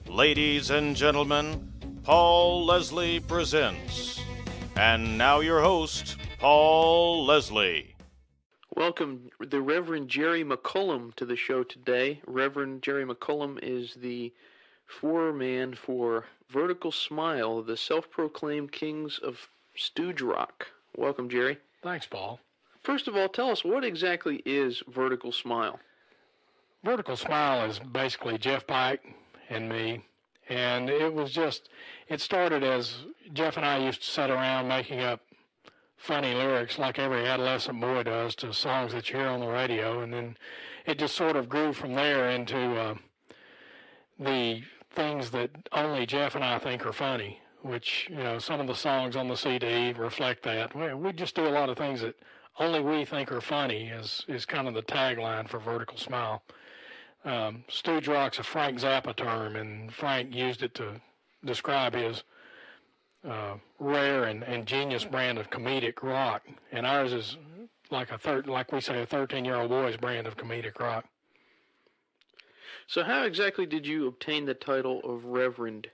Ladies and gentlemen, Paul Leslie presents. And now your host, Paul Leslie. Welcome the Reverend Jerry McCollum to the show today. Reverend Jerry McCollum is the foreman for Vertical Smile, the self-proclaimed kings of stooge rock. Welcome, Jerry. Thanks, Paul. First of all, tell us, what exactly is Vertical Smile? Vertical Smile is basically Jeff Pike and me, and it started as Jeff and I used to sit around making up funny lyrics like every adolescent boy does to songs that you hear on the radio, and then it just sort of grew from there into the things that only Jeff and I think are funny, which, some of the songs on the CD reflect that. We just do a lot of things that only we think are funny is kind of the tagline for Vertical Smile. Stooge rock's a Frank Zappa term, and Frank used it to describe his rare and genius brand of comedic rock, and ours is like we say, a 13-year-old boy's brand of comedic rock. So how exactly did you obtain the title of Reverend?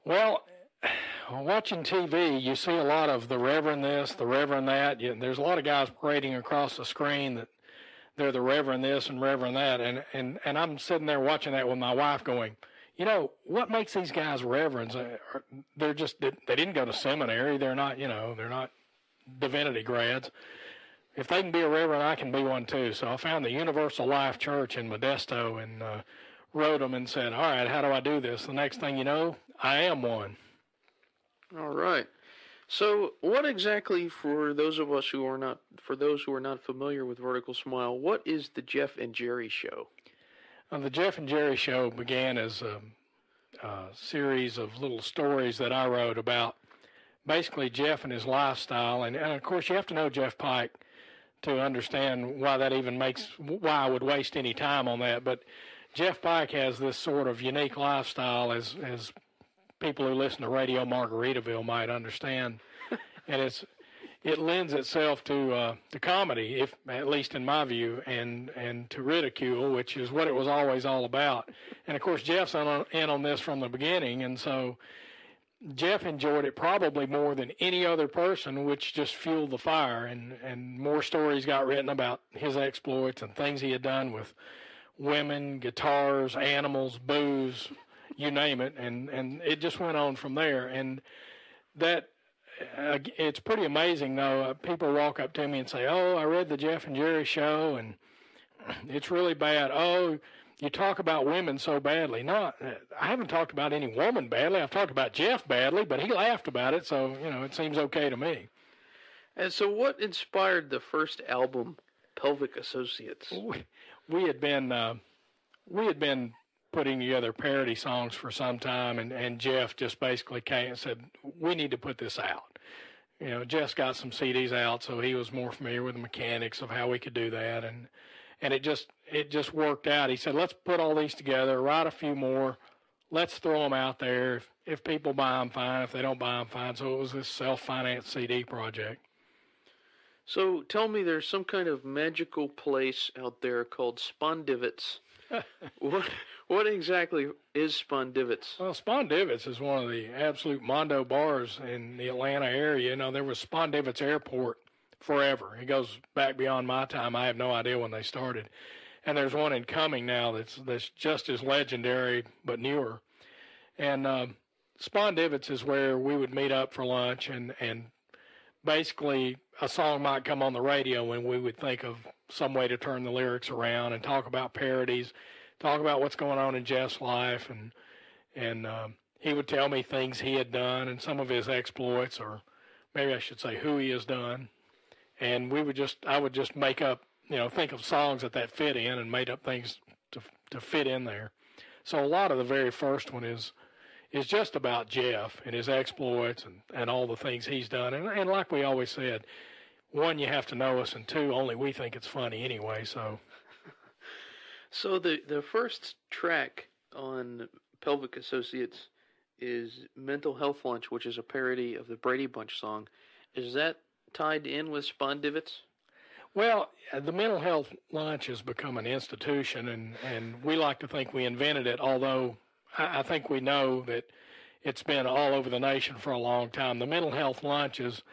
Well, watching TV, you see a lot of the Reverend this, the Reverend that. There's a lot of guys parading across the screen that they're the Reverend this and Reverend that, and I'm sitting there watching that with my wife going, what makes these guys reverends? They didn't go to seminary. They're not divinity grads. If they can be a reverend, I can be one too. So I found the Universal Life Church in Modesto and wrote them and said, all right, how do I do this? The next thing you know, I am one. All right. So what exactly, for those who are not familiar with Vertical Smile, what is the Jeff and Jerry Show? The Jeff and Jerry Show began as a series of little stories that I wrote about basically Jeff and his lifestyle. And of course, you have to know Jeff Pike to understand why I would waste any time on that. But Jeff Pike has this sort of unique lifestyle, as people who listen to Radio Margaritaville might understand. And it lends itself to comedy, if at least in my view, and to ridicule, which is what it was always all about. And of course, Jeff's in on this from the beginning, and so Jeff enjoyed it probably more than any other person, which just fueled the fire, and more stories got written about his exploits and things he had done with women, guitars, animals, booze, you name it, and it just went on from there. And that it's pretty amazing, though. People walk up to me and say, oh, I read the Jeff and Jerry Show, and it's really bad. Oh, you talk about women so badly. No, I haven't talked about any woman badly. I've talked about Jeff badly, but he laughed about it, so, it seems okay to me. And so what inspired the first album, Pelvic Associates? We had been putting together parody songs for some time, and Jeff just basically came and said, we need to put this out. Jeff's got some CDs out, so he was more familiar with the mechanics of how we could do that, and it just worked out. He said, let's put all these together, write a few more, let's throw them out there. If people buy them, fine. If they don't buy them, fine. So it was this self-financed CD project. So tell me, there's some kind of magical place out there called Spondivets. What exactly is Spondivets? Well, Spondivets is one of the absolute mondo bars in the Atlanta area. There was Spondivets Airport forever. It goes back beyond my time. I have no idea when they started. And there's one in Cumming now that's just as legendary but newer. And Spondivets is where we would meet up for lunch, and basically a song might come on the radio and we would think of some way to turn the lyrics around and talk about parodies, talk about what's going on in Jeff's life, and he would tell me things he had done and some of his exploits, or maybe I should say who he has done. And I would just make up, think of songs that fit in, and made up things to fit in there. So a lot of the very first one is just about Jeff and his exploits and all the things he's done. And like we always said, one, you have to know us, and two, only we think it's funny anyway. So the first track on Pelvic Associates is Mental Health Lunch, which is a parody of the Brady Bunch song. Is that tied in with Spondivets? Well, the mental health lunch has become an institution, and we like to think we invented it, although I think we know that it's been all over the nation for a long time. The mental health lunch is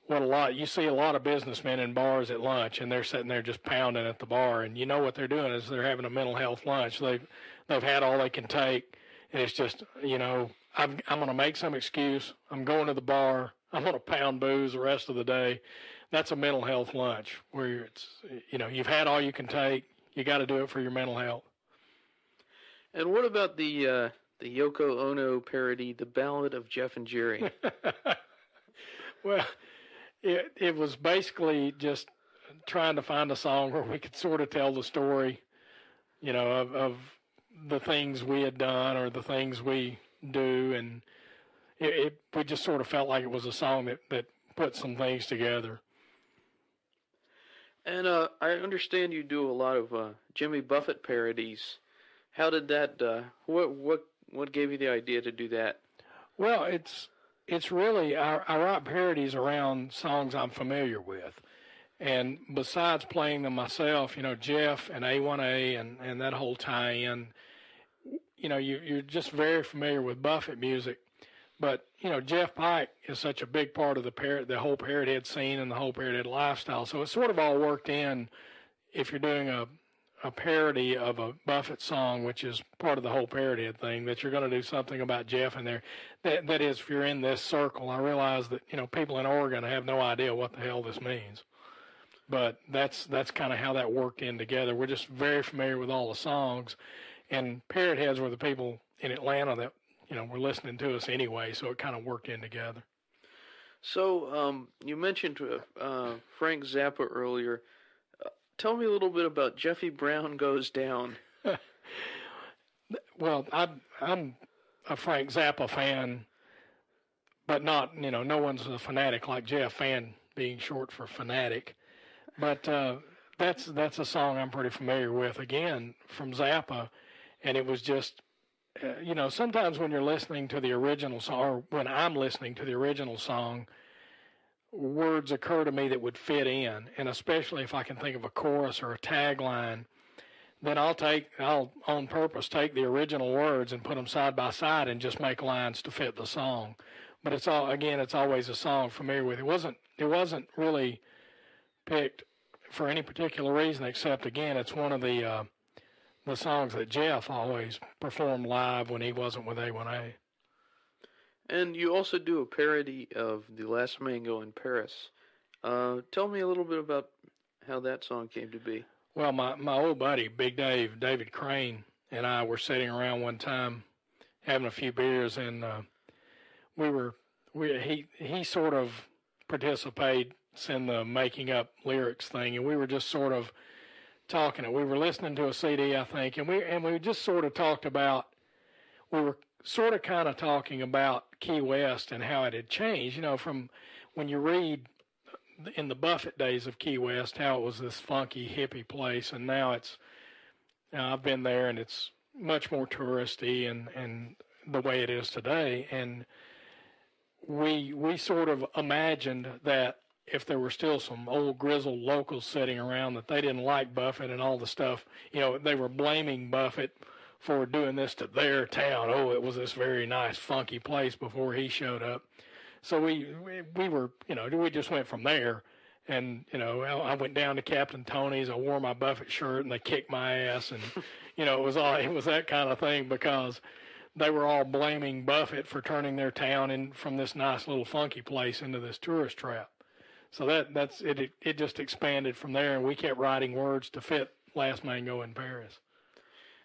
what you see a lot of businessmen in bars at lunch, and they're sitting there just pounding at the bar, and you know what they're doing is they're having a mental health lunch. They've had all they can take, and it's just, I'm going to make some excuse. I'm going to the bar. I'm going to pound booze the rest of the day. That's a mental health lunch where it's, you've had all you can take. You got to do it for your mental health. And what about the Yoko Ono parody, The Ballad of Jeff and Jerry? Well, it was basically just trying to find a song where we could sort of tell the story, of the things we had done or the things we do, and we just sort of felt like it was a song that put some things together. And I understand you do a lot of Jimmy Buffett parodies. How did that? What gave you the idea to do that? Well, it's really I write parodies around songs I'm familiar with, and besides playing them myself, Jeff and A1A and that whole tie-in, you're just very familiar with Buffett music. But, Jeff Pike is such a big part of the whole Parrothead scene and the whole Parrothead lifestyle. So it's sort of all worked in if you're doing a parody of a Buffett song, which is part of the whole Parrothead thing, that you're going to do something about Jeff in there. That is, if you're in this circle, I realize that, people in Oregon have no idea what the hell this means. But that's kind of how that worked in together. We're just very familiar with all the songs. And Parrotheads were the people in Atlanta that, were listening to us anyway, so it kind of worked in together. So you mentioned Frank Zappa earlier. Tell me a little bit about Jeffy Brown Goes Down. Well, I'm a Frank Zappa fan, but not, no one's a fanatic like Jeff, fan being short for fanatic. But that's a song I'm pretty familiar with, again, from Zappa, and it was just, sometimes when you're listening to the original song, or when I'm listening to the original song, words occur to me that would fit in, and especially if I can think of a chorus or a tagline, then I'll on purpose take the original words and put them side by side and just make lines to fit the song. But it's always a song I'm familiar with. It wasn't really picked for any particular reason, except, again, it's one of the songs that Jeff always performed live when he wasn't with A1A. And you also do a parody of The Last Mango in Paris. Tell me a little bit about how that song came to be. Well, my old buddy, Big David Crane, and I were sitting around one time having a few beers, and he sort of participates in the making up lyrics thing, and we were just sort of talking. We were listening to a CD, I think, and we just sort of talked about. We were sort of kind of talking about Key West and how it had changed. From when you read in the Buffett days of Key West, how it was this funky hippie place, and now I've been there, and it's much more touristy and the way it is today. And we sort of imagined that if there were still some old grizzled locals sitting around, that they didn't like Buffett and all the stuff, they were blaming Buffett for doing this to their town. Oh, it was this very nice, funky place before he showed up. So we were, we just went from there. And, I went down to Captain Tony's. I wore my Buffett shirt, and they kicked my ass. And, it was that kind of thing, because they were all blaming Buffett for turning their town from this nice little funky place into this tourist trap. So that's it. It just expanded from there, and we kept writing words to fit Last Mango in Paris.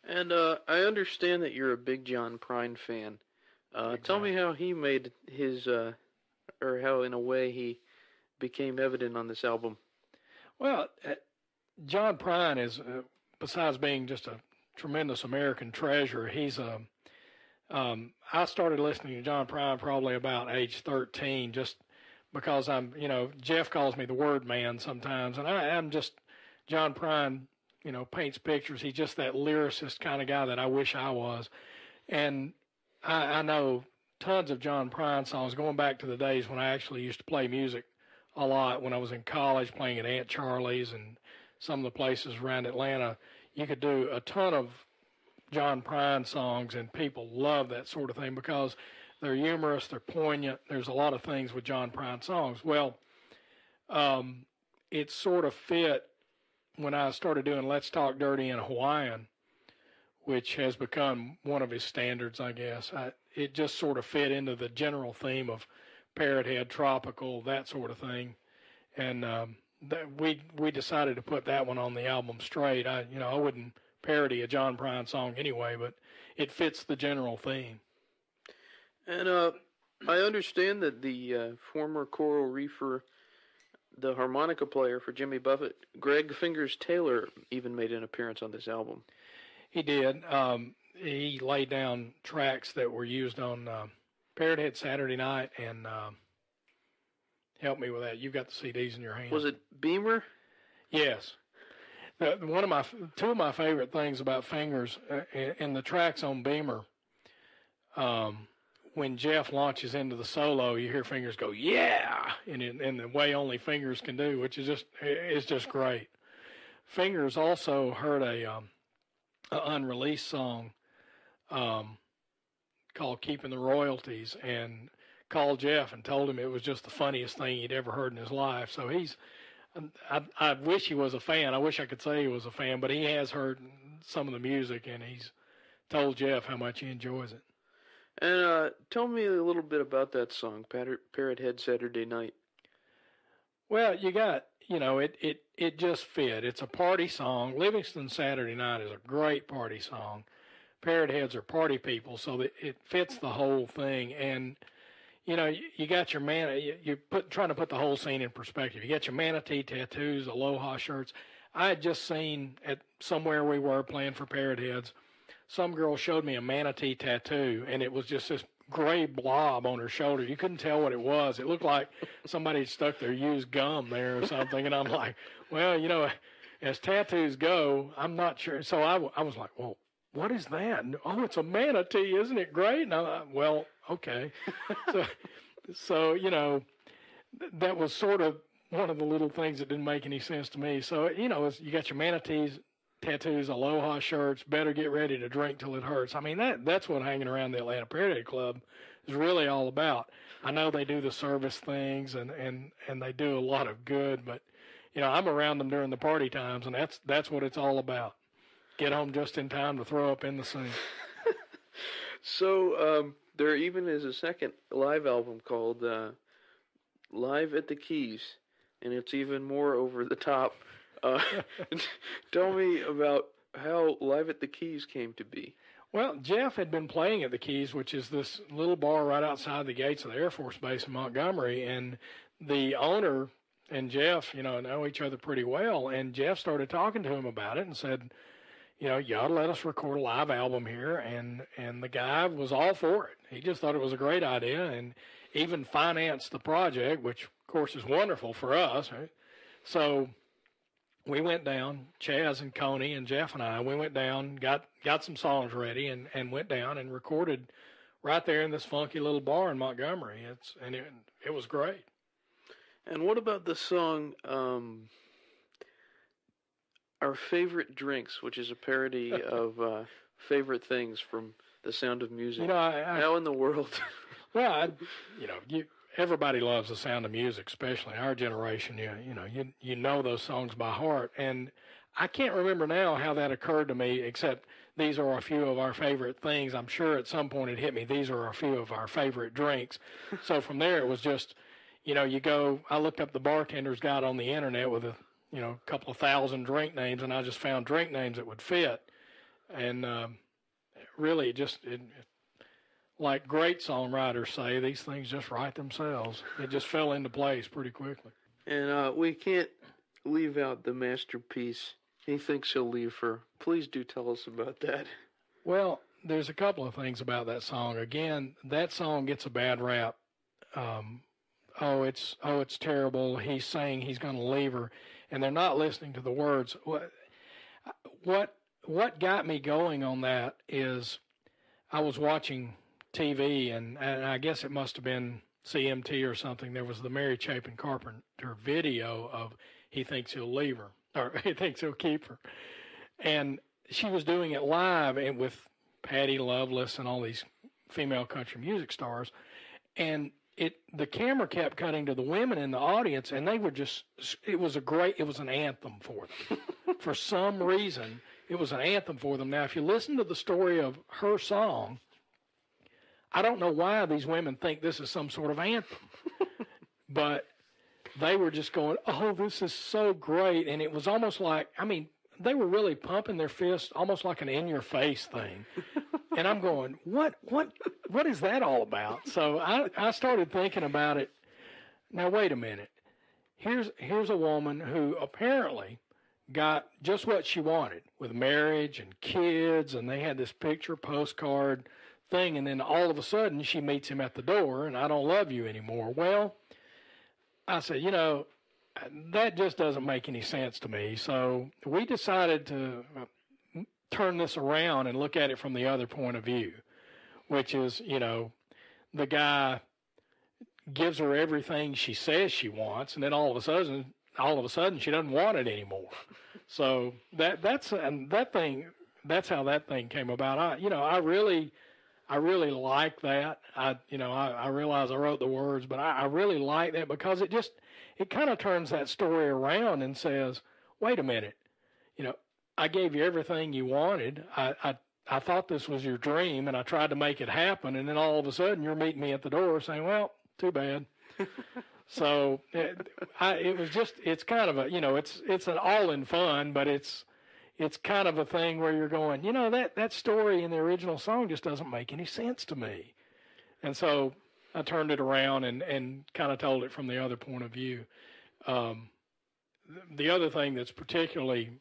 And I understand that you're a big John Prine fan. Tell me how he made his, or how in a way he became evident on this album. Well, John Prine is, besides being just a tremendous American treasure, he's I started listening to John Prine probably about age 13, just because Jeff calls me the word man sometimes, and I'm just, John Prine, paints pictures. He's just that lyricist kind of guy that I wish I was. And I know tons of John Prine songs going back to the days when I actually used to play music a lot when I was in college playing at Aunt Charlie's and some of the places around Atlanta. You could do a ton of John Prine songs, and people love that sort of thing because they're humorous, they're poignant. There's a lot of things with John Prine songs. Well, it sort of fit when I started doing Let's Talk Dirty in Hawaiian, which has become one of his standards, I guess. It just sort of fit into the general theme of Parrothead, tropical, that sort of thing. And we decided to put that one on the album straight. I wouldn't parody a John Prine song anyway, but it fits the general theme. And I understand that the former coral reefer, the harmonica player for Jimmy Buffett, Greg Fingers Taylor, even made an appearance on this album. He did. He laid down tracks that were used on Parrothead Saturday Night, and help me with that. You've got the CDs in your hand. Was it Beamer? Yes. Two of my favorite things about Fingers in the tracks on Beamer, when Jeff launches into the solo, you hear Fingers go, yeah, in the way only Fingers can do, which is just great. Fingers also heard a unreleased song called Keeping the Royalties, and called Jeff and told him it was just the funniest thing he'd ever heard in his life. So I wish he was a fan. I wish I could say he was a fan, but he has heard some of the music, and he's told Jeff how much he enjoys it. And tell me a little bit about that song, Parrothead Saturday Night. Well, it just fit. It's a party song. Livingston Saturday Night is a great party song. Parrotheads are party people, so that it fits the whole thing. And, you got your trying to put the whole scene in perspective. You got your manatee tattoos, aloha shirts. I had just seen at somewhere we were playing for Parrotheads, some girl showed me a manatee tattoo, and it was just this gray blob on her shoulder. You couldn't tell what it was. It looked like somebody had stuck their used gum there or something. And I'm like, well, as tattoos go, I'm not sure. So I was like, well, what is that? Oh, it's a manatee. Isn't it great? And well, okay. so, that was sort of one of the little things that didn't make any sense to me. So, you got your manatees, tattoos, aloha shirts, better get ready to drink till it hurts. I mean, that's what hanging around the Atlanta Parody Club is really all about. I know they do the service things and they do a lot of good, but, I'm around them during the party times, and that's what it's all about. Get home just in time to throw up in the sink. So there even is a second live album called Live at the Keys, and it's even more over the top. Tell me about how Live at the Keys came to be. Well, Jeff had been playing at the Keys, which is this little bar right outside the gates of the Air Force Base in Montgomery, and the owner and Jeff, know each other pretty well, and Jeff started talking to him about it and said, you ought to let us record a live album here, and the guy was all for it. He just thought it was a great idea and even financed the project, which, of course, is wonderful for us, right? So we went down, Chaz and Coney and Jeff and I, we went down, got some songs ready, and went down and recorded right there in this funky little bar in Montgomery. It was great. And what about the song Our Favorite Drinks, which is a parody of favorite things from The Sound of Music? How in the world? Well, everybody loves The Sound of Music, especially our generation. You know those songs by heart. And I can't remember now how that occurred to me, except these are a few of our favorite things. I'm sure at some point it hit me, these are a few of our favorite drinks. So from there it was just, I looked up the bartender's guide on the internet with a couple of thousand drink names, and I just found drink names that would fit. And really like great songwriters say, these things just write themselves. It just fell into place pretty quickly. And we can't leave out the masterpiece, He Thinks He'll Leave Her. Please do tell us about that. Well, there's a couple of things about that song. Again, that song gets a bad rap. It's terrible. He's saying he's going to leave her, and they're not listening to the words. What got me going on that is I was watching TV, and I guess it must have been CMT or something, there was the Mary Chapin Carpenter video of He Thinks He'll Leave Her, or He Thinks He'll Keep Her. And she was doing it live and with Patti Loveless and all these female country music stars. And the camera kept cutting to the women in the audience, and they were just, it was an anthem for them. For some reason, it was an anthem for them. Now, if you listen to the story of her song, I don't know why these women think this is some sort of anthem, but they were just going, oh, this is so great. And it was almost like, I mean, they were really pumping their fists, almost like an in-your-face thing. And I'm going, what is that all about? So I started thinking about it. Now, wait a minute. Here's a woman who apparently got just what she wanted with marriage and kids, and they had this picture postcard thing, and then all of a sudden she meets him at the door, and I don't love you anymore. Well, I said, that just doesn't make any sense to me. So we decided to turn this around and look at it from the other point of view, which is, the guy gives her everything she says she wants, and then all of a sudden she doesn't want it anymore. So that's how that thing came about. I really like that. I realize I wrote the words, but I really like that because it kind of turns that story around and says, wait a minute, I gave you everything you wanted. I thought this was your dream, and I tried to make it happen, and then all of a sudden you're meeting me at the door saying, well, too bad. So it's kind of a, it's an all in fun, but it's kind of a thing where you're going, that story in the original song just doesn't make any sense to me. And so I turned it around and kind of told it from the other point of view. The other thing that's particularly,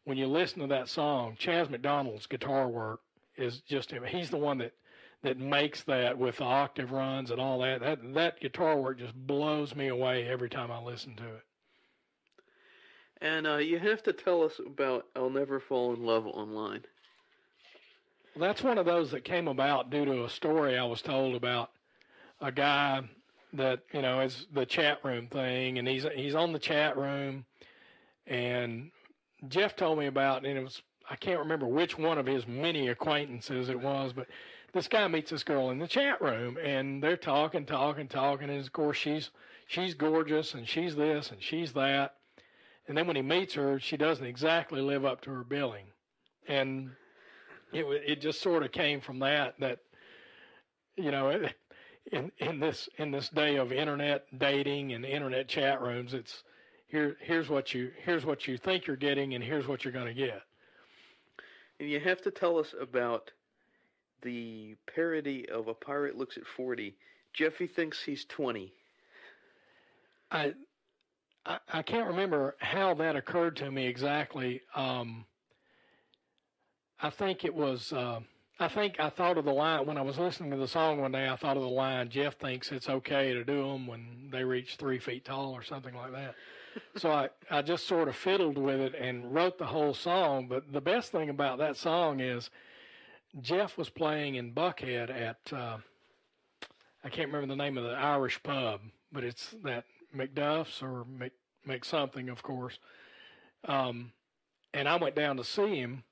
when you listen to that song, Chaz McDonald's guitar work is just him. He's the one that makes that with the octave runs and all that. That guitar work just blows me away every time I listen to it. And you have to tell us about I'll Never Fall in Love Online. Well, that's one of those that came about due to a story I was told about a guy that, is the chat room thing, and he's on the chat room, and Jeff told me about, and it was, I can't remember which one of his many acquaintances it was, but this guy meets this girl in the chat room, and they're talking, and of course she's gorgeous, and she's this, and she's that. And then when he meets her, she doesn't exactly live up to her billing. And it just sort of came from that, in this day of internet dating and internet chat rooms, it's here's what you think you're getting, and here's what you're going to get. And you have to tell us about the parody of A Pirate Looks at 40. Jeffy thinks he's 20. I can't remember how that occurred to me exactly. I think it was, I thought of the line, when I was listening to the song one day, I thought of the line, Jeff thinks it's okay to do them when they reach 3 feet tall or something like that. So I just sort of fiddled with it and wrote the whole song. But the best thing about that song is Jeff was playing in Buckhead at, I can't remember the name of the Irish pub, but it's that McDuff's or McSomething, of course. And I went down to see him,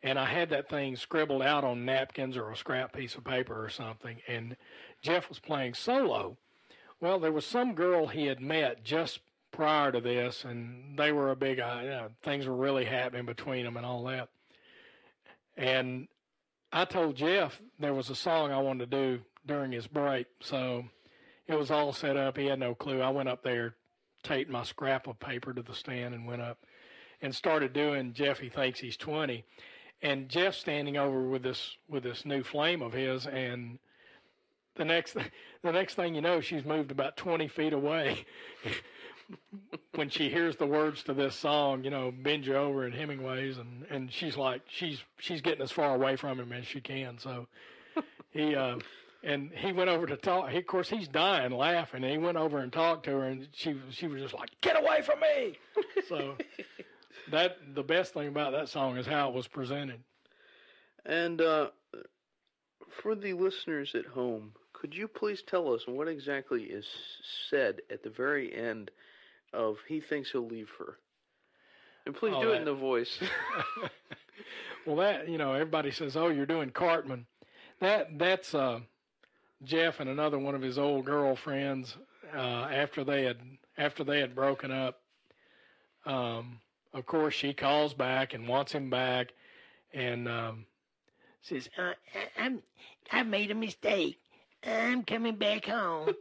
and I had that thing scribbled out on napkins or a scrap piece of paper or something, and Jeff was playing solo. Well, there was some girl he had met just prior to this, and they were a big, things were really happening between them and all that. And I told Jeff there was a song I wanted to do during his break, so it was all set up. He had no clue. I went up there, taped my scrap of paper to the stand, and went up and started doing Jeffy Thinks He's 20. And Jeff's standing over with this new flame of his, and the next thing you know, she's moved about 20 feet away. When she hears the words to this song, Bend You Over in Hemingway's, and she's like, she's getting as far away from him as she can. So he went over to talk. Of course, he's dying laughing, and he went over and talked to her, and she was just like, "Get away from me!" So the best thing about that song is how it was presented. And for the listeners at home, Could you please tell us what exactly is said at the very end of He Thinks He'll Leave Her? And please do it in the voice. Well, that, everybody says, oh, you're doing Cartman. That's Jeff and another one of his old girlfriends after they had broken up. Of course, she calls back and wants him back and says, I made a mistake. I'm coming back home.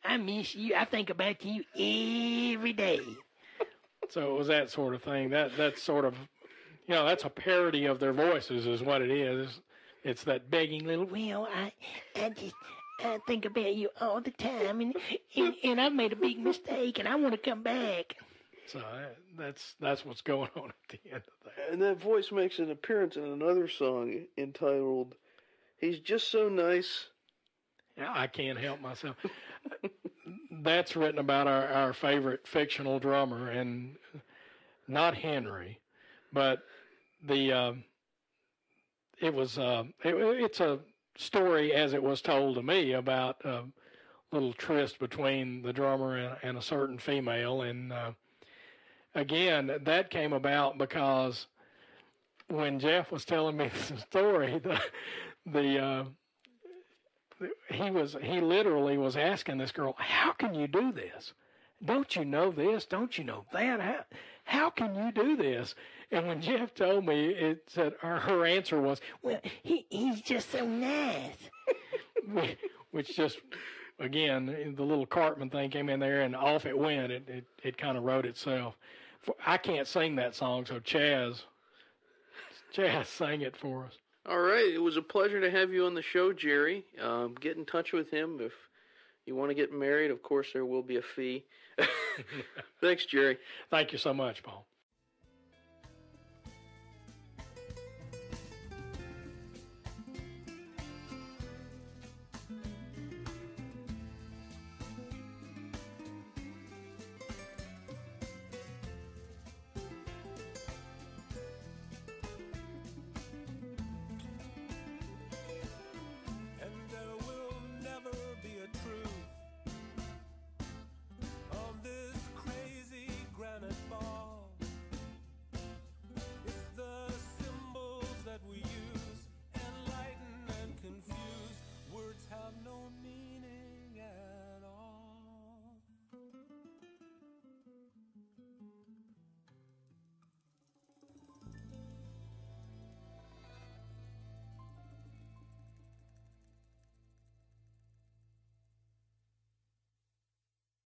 I miss you. I think about you every day. So it was that sort of thing. That's sort of, that's a parody of their voices is what it is. It's that begging little, well, I think about you all the time, and I've made a big mistake, and I want to come back. So that's what's going on at the end of that. And that voice makes an appearance in another song entitled He's Just So Nice. I can't help myself. That's written about our favorite fictional drummer, and not Henry, but it's a story as it was told to me about a little tryst between the drummer and a certain female, and again, that came about because when Jeff was telling me the story, he literally was asking this girl, how can you do this? Don't you know this? Don't you know that? How can you do this? And when Jeff told me, it said her answer was, well, he's just so nice. Which just, again, the little Cartman thing came in there and off it went. It kind of wrote itself. I can't sing that song, so Chaz sang it for us. All right. It was a pleasure to have you on the show, Jerry. Get in touch with him if you want to get married. Of course, there will be a fee. Thanks, Jerry. Thank you so much, Paul.